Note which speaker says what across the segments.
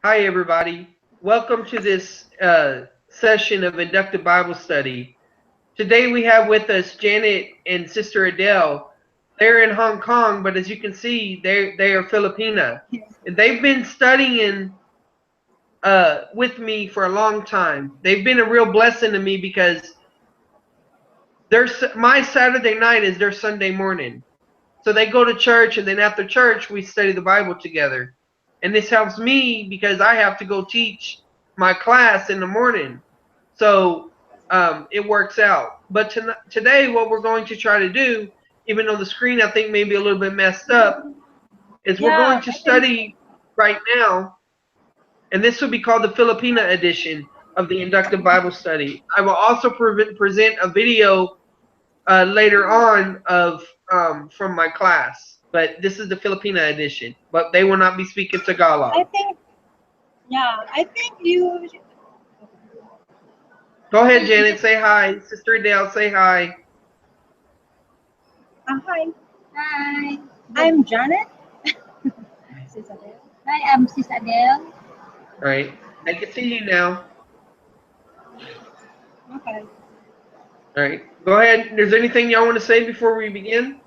Speaker 1: Hi, everybody. Welcome to this session of Inductive Bible Study. Today we have with us Janet and Sister Adele. They're in Hong Kong, but as you can see, they are Filipina. And they've been studying with me for a long time. They've been a real blessing to me because my Saturday night is their Sunday morning. So they go to church, and then after church, we study the Bible together. And this helps me because I have to go teach my class in the morning. So it works out. But today, what we're going to try to do, even though the screen I think may be a little bit messed up, is we're going to study right now. And this will be called the Filipina edition of the Inductive Bible Study. I will also present a video later on of from my class, but this is the Filipina edition. But they will not be speaking Tagalog.
Speaker 2: I think you.
Speaker 1: Go ahead, Janet. Say hi. Sister Adele, say hi.
Speaker 2: Hi. Hi. I'm Janet. Sis Adele. Hi, I'm Sis Adele.
Speaker 1: All right. I can see you now.
Speaker 2: Okay.
Speaker 1: All right. Go ahead. There's anything y'all want to say before we begin?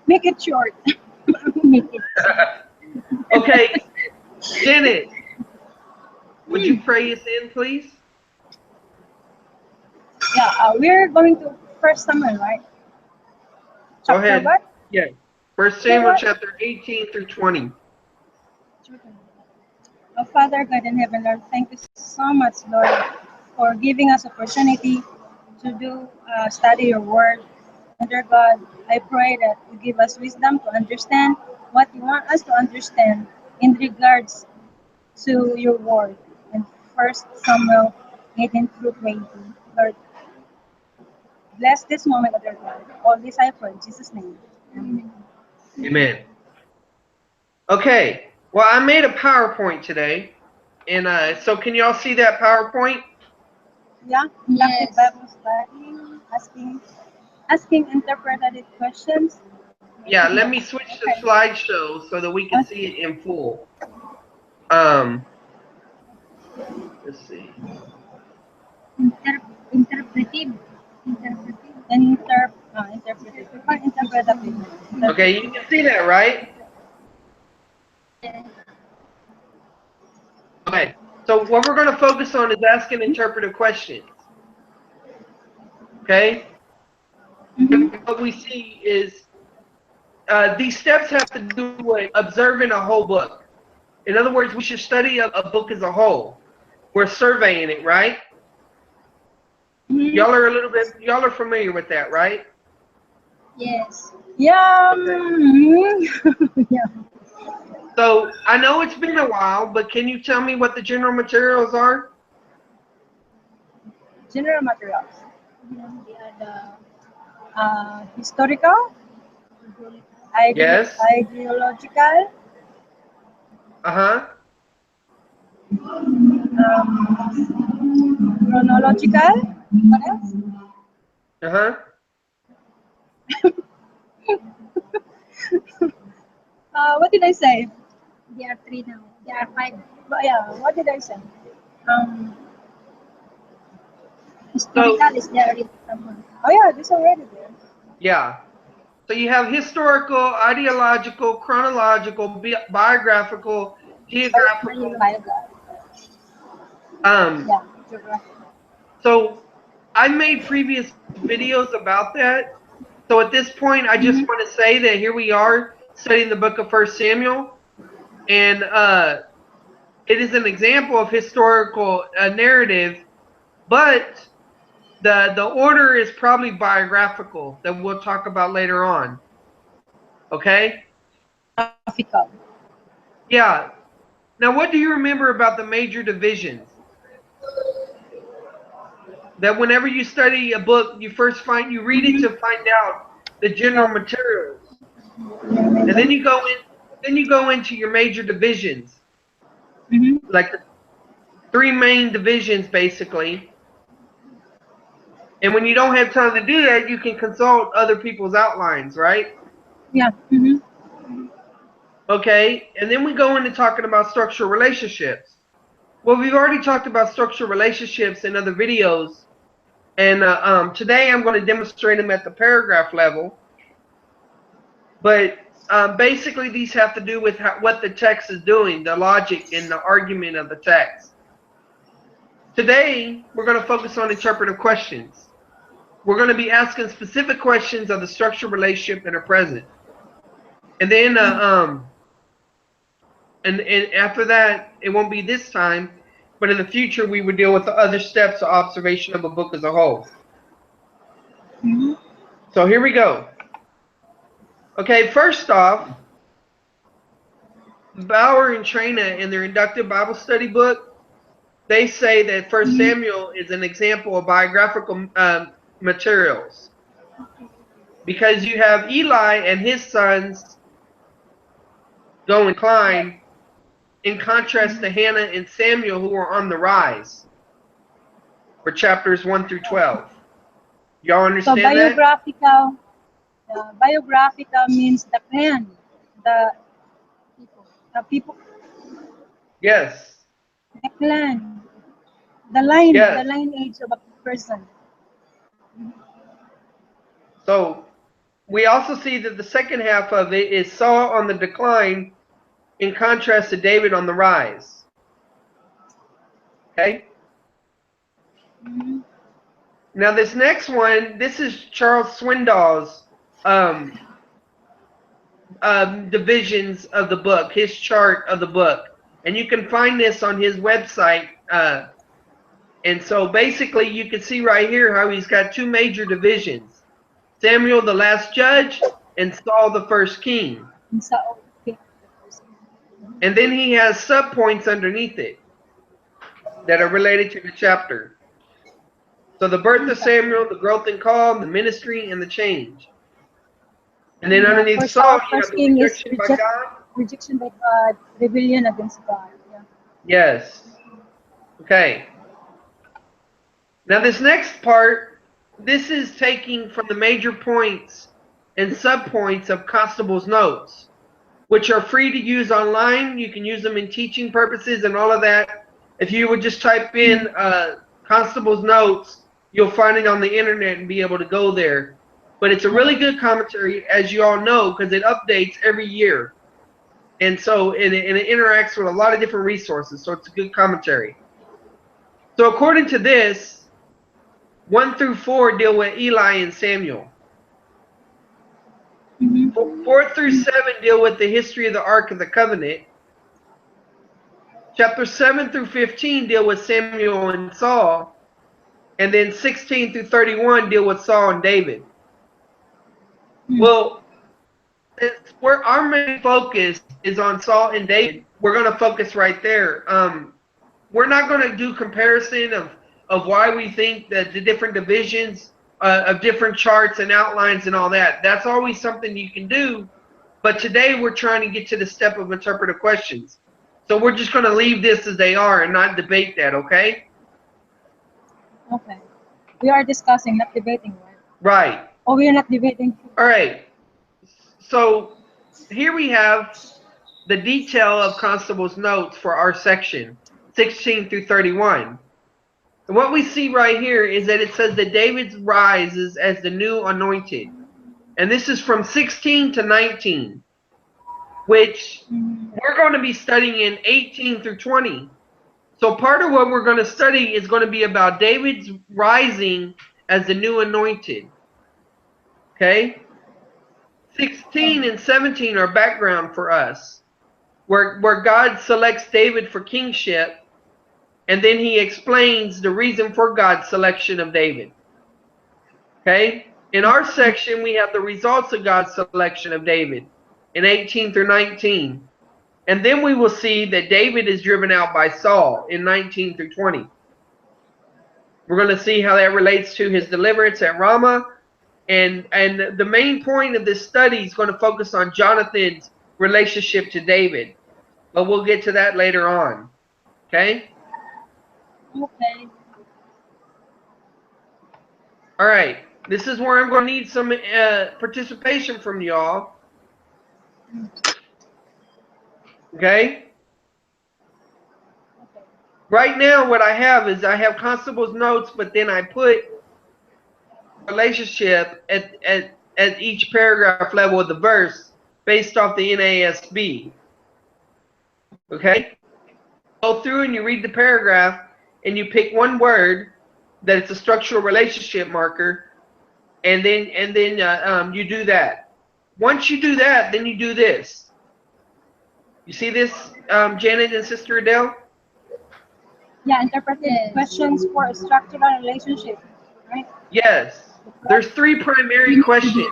Speaker 2: Make it short. Make it short.
Speaker 1: Okay. Janet, would you pray us in, please?
Speaker 2: Yeah, we're going to First Samuel, right?
Speaker 1: Go ahead.
Speaker 2: What?
Speaker 1: Yeah. 1 Samuel chapter 18 through 20.
Speaker 2: Oh, Father God in heaven, Lord, thank you so much, Lord, for giving us opportunity to study your word. And dear God, I pray that you give us wisdom to understand what you want us to understand in regards to your word. In First Samuel 18 through 20. Lord, bless this moment, dear God. All this I pray in Jesus' name. Amen.
Speaker 1: Amen. Okay. Well, I made a PowerPoint today. And so can y'all see that PowerPoint?
Speaker 2: Yeah, yes. Bible study, asking interpretive questions.
Speaker 1: Yeah, let me switch to slideshow so that we can see it in full. Let's see.
Speaker 2: Interpretive.
Speaker 1: Okay, you can see that, right? Okay, so what we're going to focus on is asking interpretive questions. Okay? What we see is these steps have to do with observing a whole book. In other words, we should study a book as a whole. We're surveying it, right? Y'all are familiar with that, right?
Speaker 2: Yes. Yeah.
Speaker 1: Okay.
Speaker 2: Yeah.
Speaker 1: So I know it's been a while, but can you tell me what the general materials are?
Speaker 2: General materials. They are the historical,
Speaker 1: Yes.
Speaker 2: ideological, chronological. What else? What did I say? There are three now. There are five. But yeah, what did I say? Historical is there already. Oh yeah, this already there.
Speaker 1: Yeah. So you have historical, ideological, chronological, biographical, geographical.
Speaker 2: Yeah, geographical.
Speaker 1: So I made previous videos about that. So at this point, I just want to say that here we are studying the book of 1 Samuel. And it is an example of historical narrative, but the order is probably biographical that we'll talk about later on. Okay?
Speaker 2: Biographical.
Speaker 1: Yeah. Now, what do you remember about the major divisions? That whenever you study a book, you read it to find out the general materials, and then you go into your major divisions, like the three main divisions, basically. And when you don't have time to do that, you can consult other people's outlines, right?
Speaker 2: Yeah.
Speaker 1: Okay, and then we go into talking about structural relationships. Well, we've already talked about structural relationships in other videos, and today I'm going to demonstrate them at the paragraph level. But basically, these have to do with what the text is doing, the logic and the argument of the text. Today, we're going to focus on interpretive questions. We're going to be asking specific questions of the structural relationship in the present. And then, and after that, it won't be this time, but in the future, we would deal with the other steps of observation of a book as a whole.
Speaker 2: Mm-hmm.
Speaker 1: So here we go. Okay, first off, Bauer and Trina in their inductive Bible study book, they say that First Samuel is an example of biographical materials because you have Eli and his sons go and climb, in contrast to Hannah and Samuel who are on the rise for chapters 1 through 12. Y'all
Speaker 2: So
Speaker 1: understand that?
Speaker 2: biographical means the clan, the people,
Speaker 1: Yes.
Speaker 2: the clan,
Speaker 1: Yes.
Speaker 2: the lineage of a person.
Speaker 1: So we also see that the second half of it is Saul on the decline in contrast to David on the rise. Okay?
Speaker 2: Mm-hmm.
Speaker 1: Now this next one, this is Charles Swindoll's divisions of the book, his chart of the book. And you can find this on his website. And so basically you can see right here how he's got two major divisions. Samuel the last judge and Saul the first king. And then he has subpoints underneath it that are related to the chapter. So the birth of Samuel, the growth and call, the ministry, and the change. And then underneath Saul, you have the rejection by God.
Speaker 2: Rejection by God, rebellion against God. Yeah.
Speaker 1: Yes. Okay. Now this next part, this is taking from the major points and subpoints of Constable's notes, which are free to use online. You can use them in teaching purposes and all of that. If you would just type in Constable's notes, you'll find it on the internet and be able to go there. But it's a really good commentary, as you all know, because it updates every year. And so it interacts with a lot of different resources. So it's a good commentary. So according to this, 1 through 4 deal with Eli and Samuel.
Speaker 2: Mm-hmm.
Speaker 1: 4 through 7 deal with the history of the Ark of the Covenant. Chapter 7 through 15 deal with Samuel and Saul. And then 16 through 31 deal with Saul and David. Well, where our main focus is on Saul and David, we're going to focus right there. We're not going to do comparison of why we think that the different divisions of different charts and outlines and all that. That's always something you can do. But today we're trying to get to the step of interpretive questions. So we're just going to leave this as they are and not debate that, okay?
Speaker 2: Okay. We are discussing, not debating, right?
Speaker 1: Right.
Speaker 2: Oh, we are not debating.
Speaker 1: All right. So here we have the detail of Constable's notes for our section, 16 through 31. And what we see right here is that it says that David rises as the new anointed. And this is from 16 to 19, which we're going to be studying in 18 through 20. So part of what we're going to study is going to be about David's rising as the new anointed. Okay? 16 and 17 are background for us, where God selects David for kingship, and then he explains the reason for God's selection of David. Okay? In our section, we have the results of God's selection of David in 18 through 19. And then we will see that David is driven out by Saul in 19 through 20. We're going to see how that relates to his deliverance at Ramah. And the main point of this study is going to focus on Jonathan's relationship to David. But we'll get to that later on. Okay?
Speaker 2: Okay.
Speaker 1: All right. This is where I'm going to need some participation from y'all. Okay? Right now, what I have is I have Constable's notes, but then I put relationship at each paragraph level of the verse based off the NASB. Okay? Go through and you read the paragraph and you pick one word that it's a structural relationship marker, and then you do that. Once you do that, then you do this. You see this, Janet and Sister Adele?
Speaker 2: Yeah, interpretive questions for a structural relationship, right?
Speaker 1: Yes. There's 3 primary questions.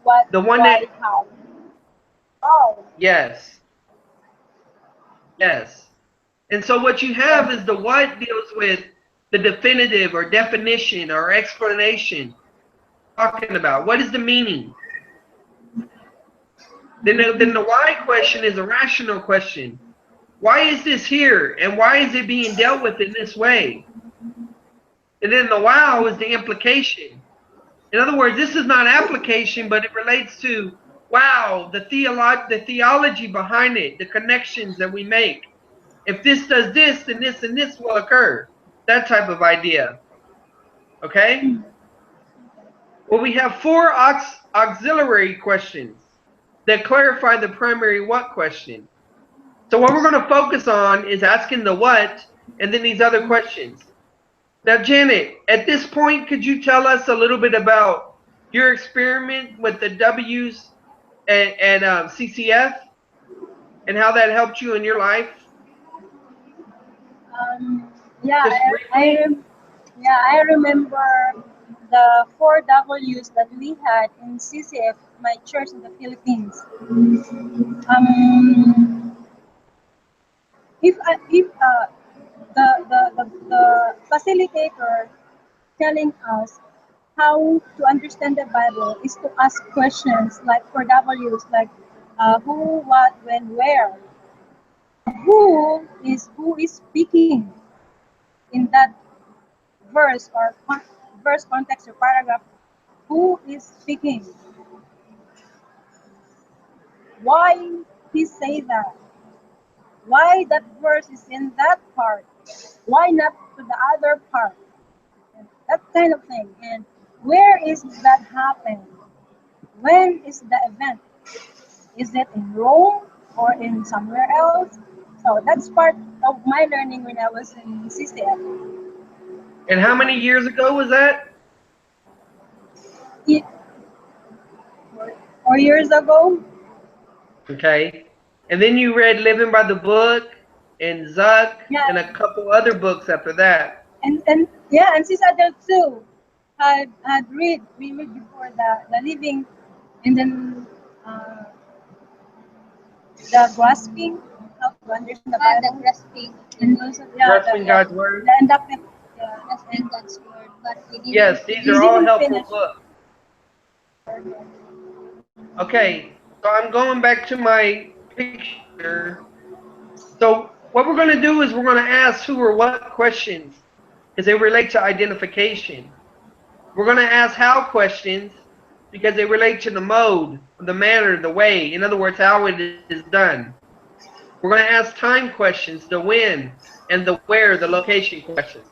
Speaker 2: What,
Speaker 1: The one
Speaker 2: why,
Speaker 1: that,
Speaker 2: how. Oh.
Speaker 1: yes. Yes. And so what you have is the what deals with the definitive or definition or explanation. Talking about what is the meaning. Then the why question is a rational question. Why is this here, and why is it being dealt with in this way? And then the wow is the implication. In other words, this is not application, but it relates to, wow, the theology behind it, the connections that we make. If this does this, then this and this will occur. That type of idea. Okay? Well, we have 4 auxiliary questions that clarify the primary what question. So what we're going to focus on is asking the what and then these other questions. Now, Janet, at this point, could you tell us a little bit about your experiment with the W's and CCF and how that helped you in your life?
Speaker 2: Yeah,
Speaker 1: Just briefly.
Speaker 2: I remember the 4 W's that we had in CCF, my church in the Philippines. Um, if the facilitator telling us how to understand the Bible is to ask questions like 4 W's, like who, what, when, where. Who is speaking in that verse, context, or paragraph? Who is speaking? Why he say that? Why that verse is in that part? Why not to the other part? That kind of thing. And where is that happen? When is the event? Is it in Rome or in somewhere else? So that's part of my learning when I was in CCF.
Speaker 1: And how many years ago was that?
Speaker 2: It, 4 years ago.
Speaker 1: Okay. And then you read Living by the Book and Zuck
Speaker 2: Yeah,
Speaker 1: and a couple other books after that.
Speaker 2: and yeah, and since adult too, had read before the living, and then uh, the grasping, how to understand the Bible.
Speaker 3: The grasping.
Speaker 2: And also, yeah,
Speaker 1: Grasping God's Word.
Speaker 2: the inductive, yeah,
Speaker 3: Grasping God's word. But we
Speaker 1: Yes,
Speaker 3: didn't
Speaker 1: these
Speaker 2: we
Speaker 1: are
Speaker 3: finish.
Speaker 1: all
Speaker 2: didn't
Speaker 1: helpful
Speaker 2: finish.
Speaker 1: books. Okay, so I'm going back to my picture. So what we're going to do is we're going to ask who or what questions because they relate to identification. We're going to ask how questions because they relate to the mode, the manner, the way. In other words, how it is done. We're going to ask time questions, the when and the where, the location questions.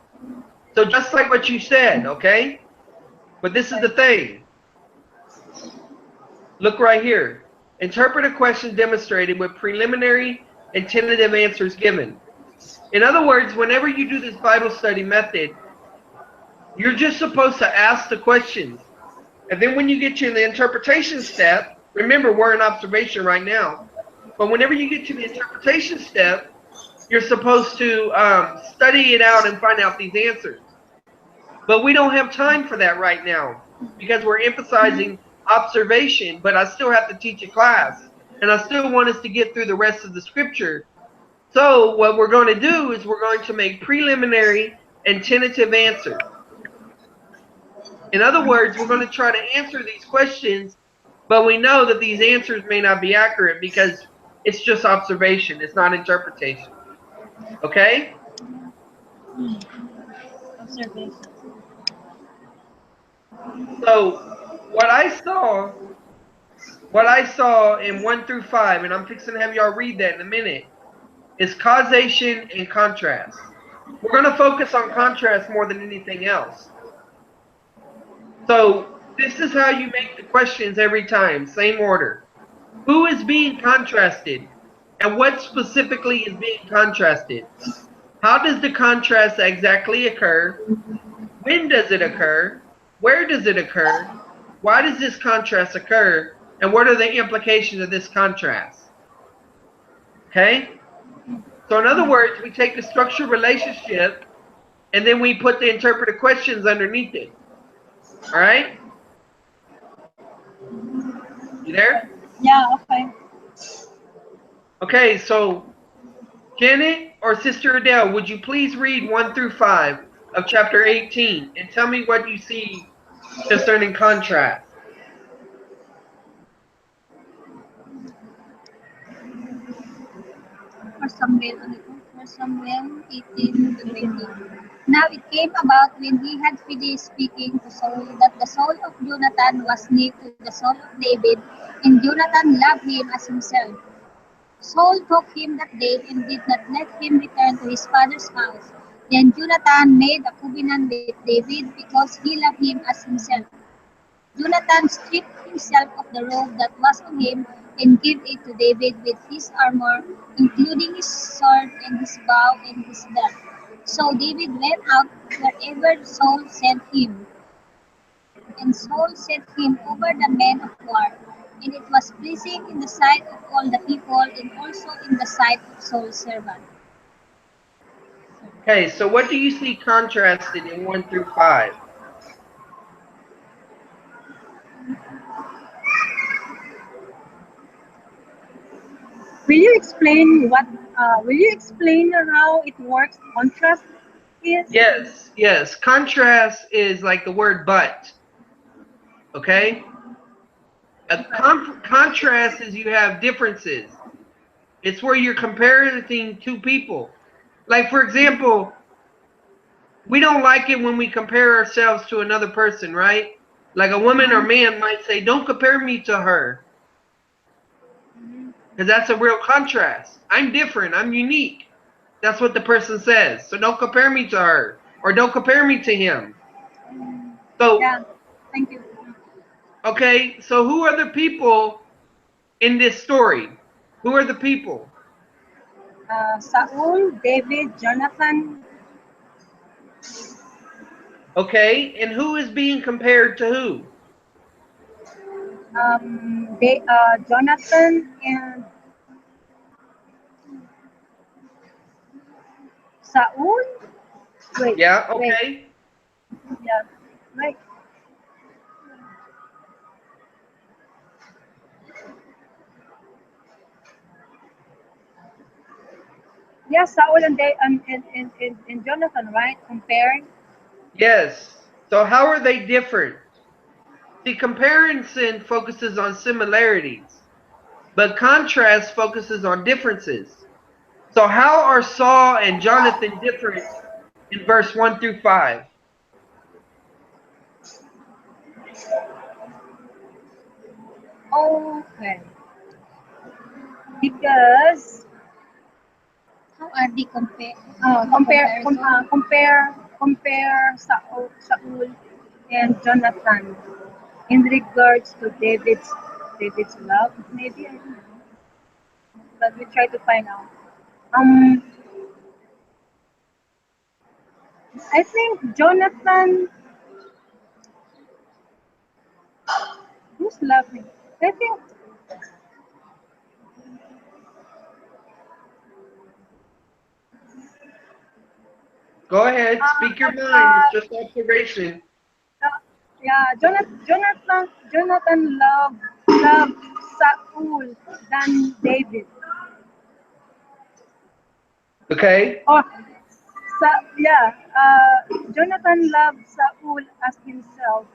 Speaker 1: So just like what you said, okay? But this is the thing. Look right here. Interpret a question demonstrated with preliminary and tentative answers given. In other words, whenever you do this Bible study method, you're just supposed to ask the questions. And then when you get to the interpretation step, remember we're in observation right now, but whenever you get to the interpretation step, you're supposed to study it out and find out these answers. But we don't have time for that right now because we're emphasizing observation, but I still have to teach a class. And I still want us to get through the rest of the scripture. So what we're going to do is we're going to make preliminary and tentative answers. In other words, we're going to try to answer these questions, but we know that these answers may not be accurate because it's just observation. It's not interpretation. Okay?
Speaker 2: Observation.
Speaker 1: So what I saw what I saw in 1 through 5, and I'm fixing to have y'all read that in a minute, is causation and contrast. We're going to focus on contrast more than anything else. So this is how you make the questions every time, same order. Who is being contrasted? And what specifically is being contrasted? How does the contrast exactly occur? When does it occur? Where does it occur? Why does this contrast occur? And what are the implications of this contrast? Okay? So in other words, we take the structured relationship and then we put the interpretive questions underneath it. All right? You there?
Speaker 2: Yeah, okay.
Speaker 1: Okay, so Janet or Sister Adele, would you please read 1 through 5 of chapter 18 and tell me what you see concerning contrast?
Speaker 3: For Samuel 18 to 20. Now it came about when he had finished speaking to Saul that the soul of Jonathan was knit to the soul of David, and Jonathan loved him as himself. Saul took him that day and did not let him return to his father's house. Then Jonathan made a covenant with David because he loved him as himself. Jonathan stripped himself of the robe that was on him and gave it to David with his armor, including his sword and his bow and his belt. So David went out wherever Saul sent him, and Saul set him over the men of war. And it was pleasing in the sight of all the people and also in the sight of Saul's servant.
Speaker 1: Okay, so what do you see contrasted in 1 through 5?
Speaker 2: Will you explain what? Will you explain how it works? Contrast is.
Speaker 1: Yes, yes. Contrast is like the word but. Okay? A contrast is you have differences. It's where you're comparing two people. Like, for example, we don't like it when we compare ourselves to another person, right? Like a woman or man might say, don't compare me to her. Because that's a real contrast. I'm different. I'm unique. That's what the person says. So don't compare me to her. Or don't compare me to him. So,
Speaker 2: Yeah. Thank you.
Speaker 1: okay, so who are the people in this story? Who are the people?
Speaker 2: Saul, David, Jonathan.
Speaker 1: Okay, and who is being compared to who?
Speaker 2: Jonathan and Saul. Wait.
Speaker 1: Yeah,
Speaker 2: Wait.
Speaker 1: okay.
Speaker 2: Yeah. Wait. Yeah, Saul and Jonathan, right? Comparing.
Speaker 1: Yes. So how are they different? See, comparison focuses on similarities, but contrast focuses on differences. So how are Saul and Jonathan different in verse 1 through 5?
Speaker 2: Okay. Because
Speaker 3: How are they compared?
Speaker 2: compare Saul and Jonathan in regards to David's love. Maybe I don't know, but we try to find out. Um, I think Jonathan, who's loving? I think
Speaker 1: Go ahead, speak your mind. It's just observation.
Speaker 2: uh, yeah, Jonathan loved Saul than David.
Speaker 1: Okay?
Speaker 2: Oh, yeah, Jonathan loved Saul as himself.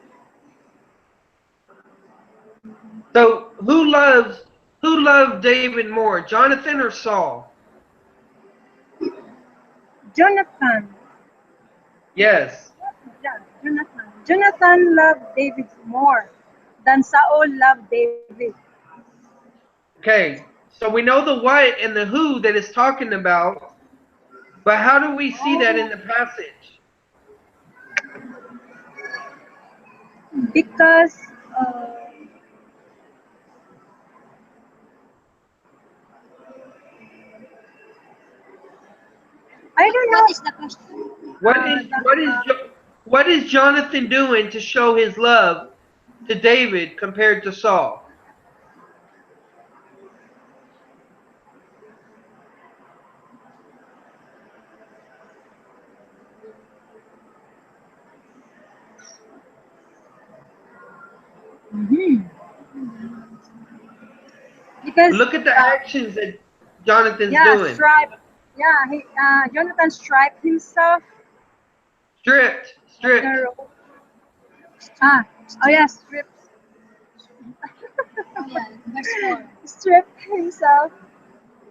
Speaker 1: So who loved David more, Jonathan or Saul?
Speaker 2: Jonathan,
Speaker 1: Yes.
Speaker 2: yeah, Jonathan loved David more than Saul loved David.
Speaker 1: Okay, so we know the what and the who that it's talking about, but how do we see that in the passage?
Speaker 2: Because I don't know.
Speaker 3: What is the question?
Speaker 1: What is Jonathan doing to show his love to David compared to Saul?
Speaker 2: Because
Speaker 1: Look at the actions that Jonathan's
Speaker 2: yeah,
Speaker 1: doing.
Speaker 2: stripe. Yeah, Jonathan striped himself of the
Speaker 1: Stripped.
Speaker 2: robe. Ah, oh yeah, stripped.
Speaker 3: Oh, yeah, verse 4.
Speaker 2: Stripped himself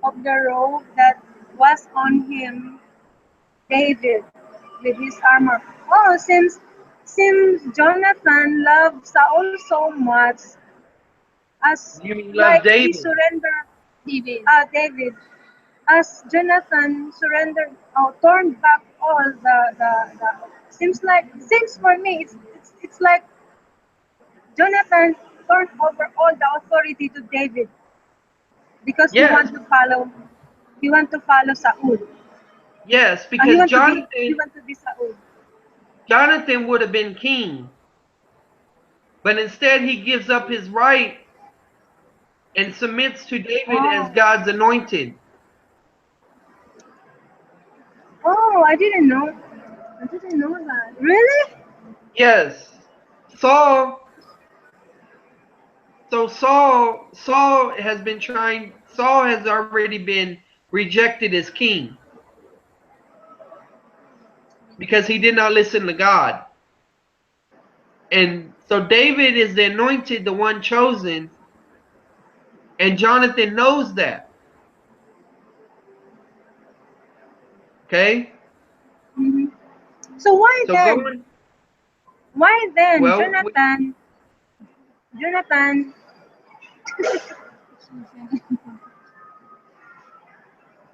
Speaker 2: of the robe that was on him, David, with his armor. Oh, since Jonathan loved Saul so much, as
Speaker 1: You mean love
Speaker 2: like he
Speaker 1: David?
Speaker 2: surrendered
Speaker 3: David.
Speaker 2: David, as Jonathan surrendered, turned back all the seems for me it's like Jonathan turned over all the authority to David because
Speaker 1: Yes,
Speaker 2: he want to follow Saul.
Speaker 1: yes,
Speaker 2: He
Speaker 1: because
Speaker 2: want to be Saul.
Speaker 1: Jonathan would have been king, but instead he gives up his right and submits to David as
Speaker 2: Oh,
Speaker 1: God's anointed.
Speaker 2: oh, I didn't know. I didn't know that. Really?
Speaker 1: Yes. Saul so Saul has been trying Saul has already been rejected as king because he did not listen to God. And so David is the anointed, the one chosen, and Jonathan knows that. Okay?
Speaker 2: Hmm. So why
Speaker 1: So
Speaker 2: then?
Speaker 1: going
Speaker 2: Why then,
Speaker 1: well,
Speaker 2: Jonathan,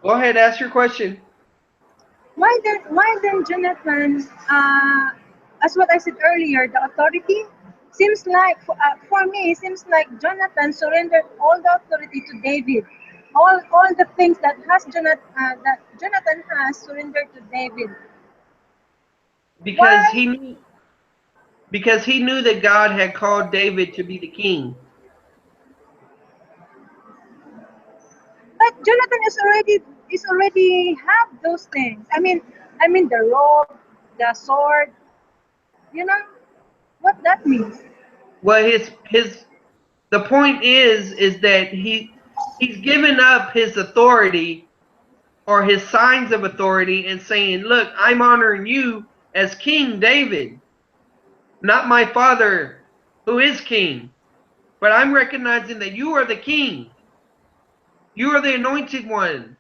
Speaker 1: go ahead, ask your question.
Speaker 2: why then, Jonathan? As what I said earlier, the authority seems like for me, it seems like Jonathan surrendered all the authority to David. All the things that Jonathan has surrendered to David.
Speaker 1: Because
Speaker 2: Why?
Speaker 1: he knew that God had called David to be the king.
Speaker 2: But Jonathan is already have those things. I mean the robe, the sword. You know what that means?
Speaker 1: Well, his the point is that he's given up his authority or his signs of authority and saying, "Look, I'm honoring you as King David, not my father who is king, but I'm recognizing that you are the king. You are the anointed one."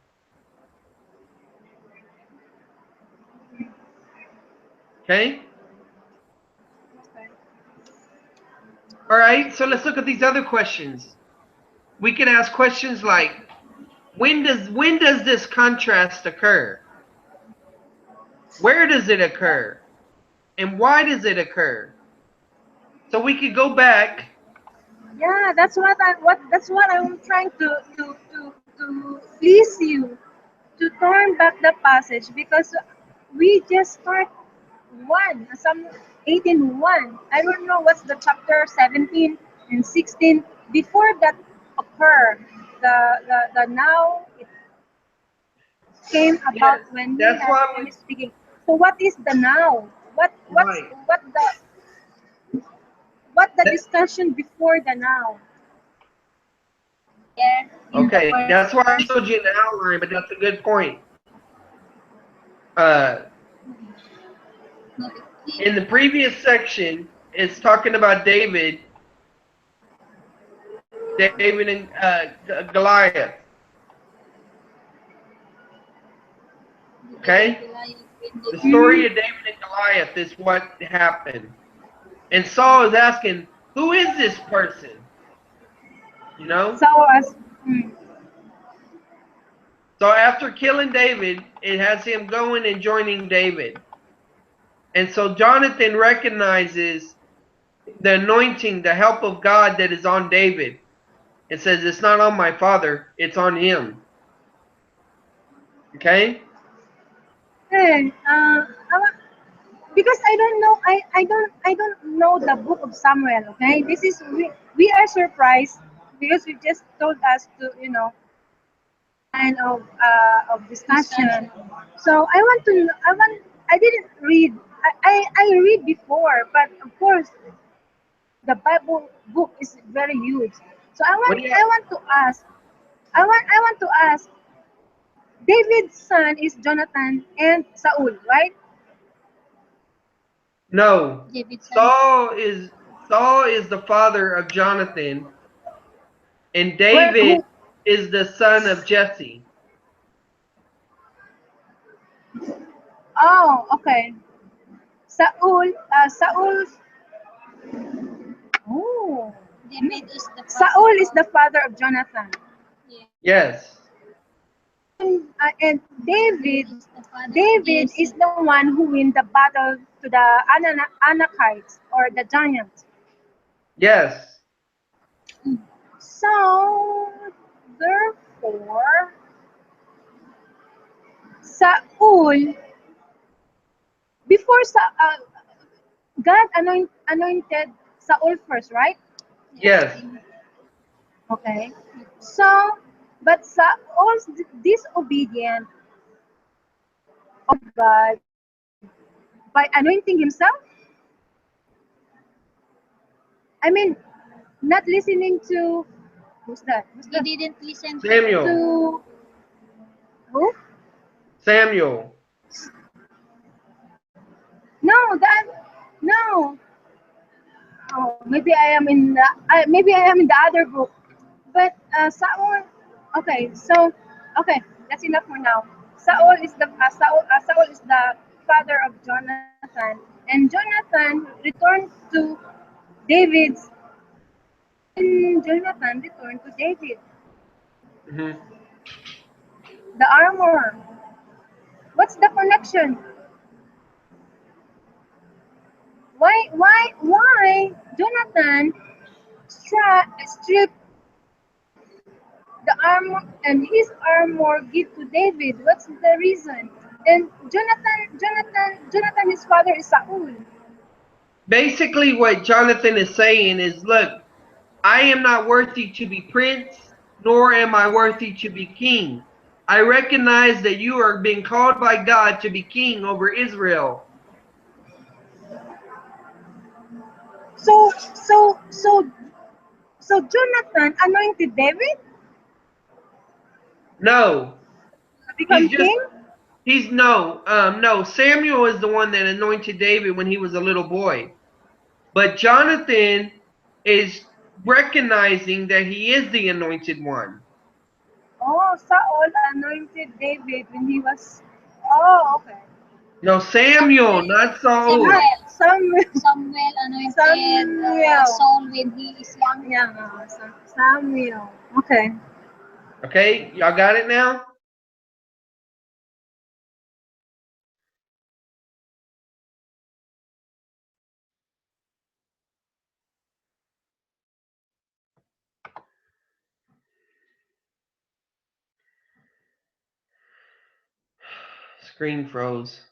Speaker 1: Okay? All right, so let's look at these other questions. We can ask questions like, when does this contrast occur? Where does it occur? And why does it occur? So we could go back.
Speaker 2: Yeah, that's what I'm trying to please you to turn back the passage because we just start some 18:1. I don't know what's the chapter 17 and 16 before that occur. The now it came
Speaker 1: Yes,
Speaker 2: about when he
Speaker 1: that's
Speaker 2: had
Speaker 1: why
Speaker 2: finished speaking. So what is the now?
Speaker 1: right.
Speaker 2: What the
Speaker 1: That,
Speaker 2: discussion before the now?
Speaker 3: There in the
Speaker 1: okay,
Speaker 3: first
Speaker 1: that's why I
Speaker 3: verse.
Speaker 1: showed you an outline, but that's a good point. Uh,
Speaker 3: No,
Speaker 1: in the previous section, it's talking about David and Goliath. Okay, the
Speaker 2: Hmm.
Speaker 1: story of David and Goliath is what happened, and Saul is asking, "Who is this person?" You know.
Speaker 2: So as Mm.
Speaker 1: So after killing David, it has him going and joining David. And so Jonathan recognizes the anointing, the help of God that is on David. It says it's not on my father, it's on him. Okay?
Speaker 2: And because I don't know, I don't know the book of Samuel. Okay, this is we are surprised because you just told us to kind of discussion. So I didn't read. I read before, but of course the Bible book is very huge. So
Speaker 1: What do you
Speaker 2: I want to ask. I want to ask. David's son is Jonathan and Saul, right?
Speaker 1: No.
Speaker 3: Davidson.
Speaker 1: Saul is the father of Jonathan, and
Speaker 2: Where
Speaker 1: David
Speaker 2: who?
Speaker 1: is the son of Jesse.
Speaker 2: Oh, okay. Saul. Oh,
Speaker 3: David is the
Speaker 2: Saul
Speaker 3: father
Speaker 2: is the
Speaker 3: of,
Speaker 2: father of Jonathan,
Speaker 3: yeah.
Speaker 1: Yes.
Speaker 2: and David.
Speaker 3: David is the father of
Speaker 2: David is
Speaker 3: Jesse.
Speaker 2: the one who win the battle to the Anakites or the giants.
Speaker 1: Yes.
Speaker 2: So, therefore, Saul, before God anointed Saul first, right?
Speaker 3: Yes.
Speaker 1: Yes.
Speaker 2: Okay. So, but Saul's disobedient of God by anointing himself. I mean, not listening to who's that? Who's
Speaker 3: He
Speaker 2: that?
Speaker 3: didn't listen
Speaker 1: Samuel.
Speaker 2: To who?
Speaker 1: Samuel.
Speaker 2: No, that no. Oh, maybe I am in the other book. But Saul. Okay, so okay, that's enough for now. Saul is the father of Jonathan, and Jonathan returned to David's. And Jonathan returned to David
Speaker 1: Hmm.
Speaker 2: the armor. What's the connection? Why Jonathan stripped the armor and his armor give to David? What's the reason? And Jonathan, his father is Saul.
Speaker 1: Basically, what Jonathan is saying is, look, I am not worthy to be prince, nor am I worthy to be king. I recognize that you are being called by God to be king over Israel.
Speaker 2: So so so so Jonathan anointed David
Speaker 1: No,
Speaker 2: to
Speaker 1: he's
Speaker 2: become
Speaker 1: just
Speaker 2: king.
Speaker 1: he's no. Samuel is the one that anointed David when he was a little boy. But Jonathan is recognizing that he is the anointed one.
Speaker 2: Oh, Saul anointed David when he was. Oh, okay.
Speaker 1: No, Samuel,
Speaker 3: Samuel.
Speaker 1: not Saul.
Speaker 3: Samuel.
Speaker 2: Samuel.
Speaker 3: Samuel anointed
Speaker 2: Samuel.
Speaker 3: Saul when he is young.
Speaker 2: Yeah, Samuel. Okay.
Speaker 1: Okay, y'all got it now? Screen froze.